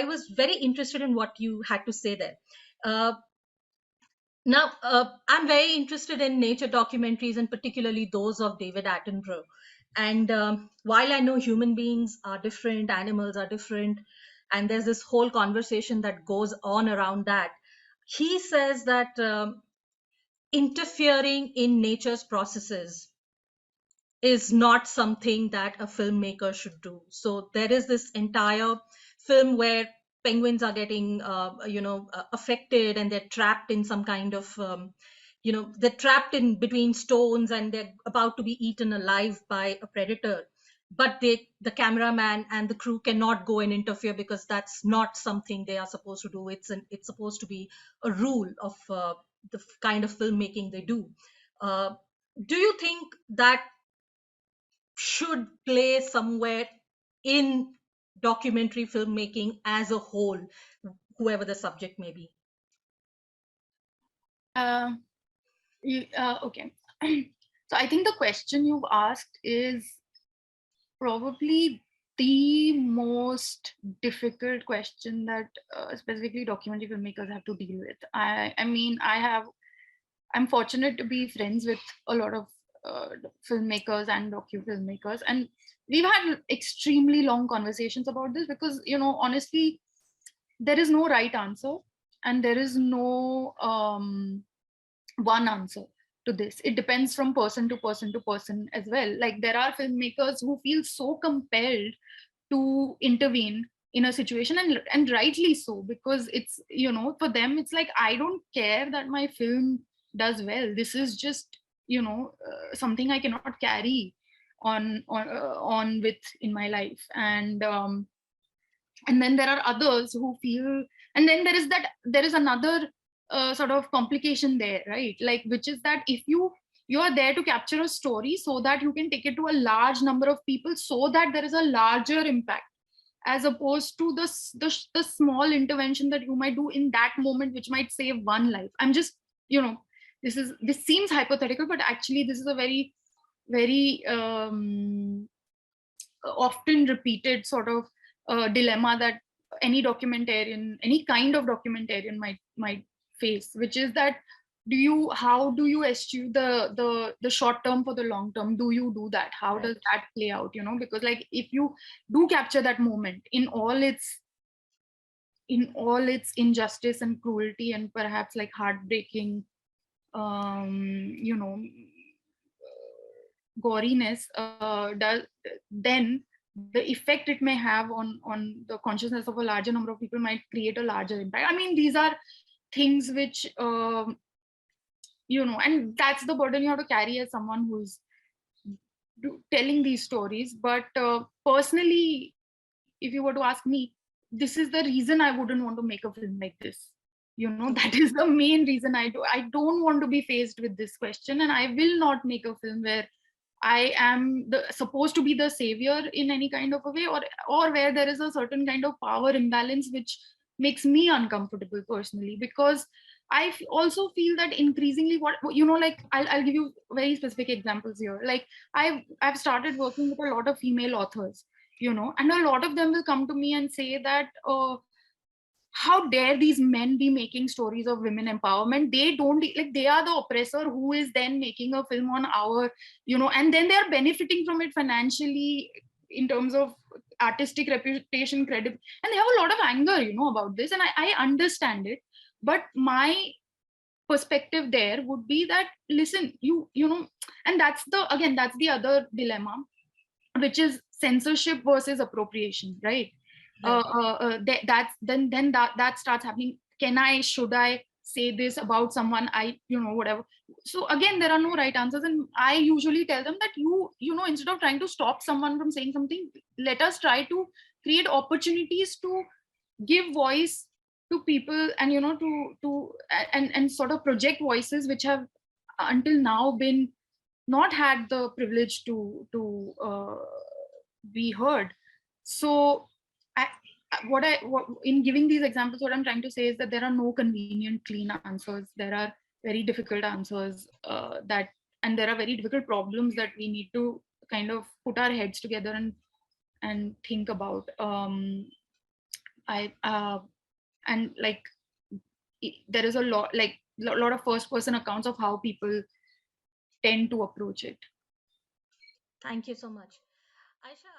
I was very interested in what you had to say there. Now, I'm very interested in nature documentaries, and particularly those of David Attenborough. And while I know human beings are different, animals are different, and there's this whole conversation that goes on around that, he says that interfering in nature's processes is not something that a filmmaker should do. So there is this entire film where penguins are getting, affected, and they're trapped in some kind of, they're trapped in between stones, and they're about to be eaten alive by a predator. But the cameraman and the crew cannot go and interfere, because that's not something they are supposed to do. It's supposed to be a rule of the kind of filmmaking they do. Uh, do you think that should play somewhere in documentary filmmaking as a whole, whoever the subject may be? Okay. So I think the question you've asked is probably the most difficult question that specifically documentary filmmakers have to deal with. I mean, I'm fortunate to be friends with a lot of filmmakers and docu-filmmakers, and we've had extremely long conversations about this because, honestly, there is no right answer, and there is no one answer to this. It depends from person to person to person as well. Like, there are filmmakers who feel so compelled to intervene in a situation, and rightly so, because it's, for them it's like, I don't care that my film does well. This is just, something I cannot carry on with in my life. And then there are others who feel, and then there is another sort of complication there, right? Like, which is that if you are there to capture a story so that you can take it to a large number of people, so that there is a larger impact, as opposed to the small intervention that you might do in that moment, which might save one life. I'm just, this seems hypothetical, but actually this is a very, very often repeated sort of dilemma that any kind of documentarian might face, which is that, how do you eschew the short term for the long term? Do you do that? How does that play out? Because, like, if you do capture that moment in all its injustice and cruelty and perhaps like heartbreaking, goriness, then the effect it may have on the consciousness of a larger number of people might create a larger impact. I mean, these are things which, and that's the burden you have to carry as someone who's telling these stories. But personally, if you were to ask me, this is the reason I wouldn't want to make a film like this. That is the main reason I don't want to be faced with this question, and I will not make a film where I am supposed to be the savior in any kind of a way, or where there is a certain kind of power imbalance which makes me uncomfortable personally. Because I also feel that increasingly, like, I'll give you very specific examples here. Like, I've started working with a lot of female authors, and a lot of them will come to me and say that, how dare these men be making stories of women empowerment? They don't, like, they are the oppressor who is then making a film on our, and then they are benefiting from it financially in terms of artistic reputation, credit, and they have a lot of anger, about this. And I understand it, but my perspective there would be that, listen, and that's the other dilemma, which is censorship versus appropriation, right? That starts happening. Should I say this about someone, whatever. So again, there are no right answers, and I usually tell them that, instead of trying to stop someone from saying something, let us try to create opportunities to give voice to people, and and sort of project voices which have until now been not had the privilege to be heard. So in giving these examples, what I'm trying to say is that there are no convenient clean answers. There are very difficult answers, and there are very difficult problems that we need to kind of put our heads together and think about. I and like there is a lot, like lot of first person accounts of how people tend to approach it. Thank you so much. Aisha,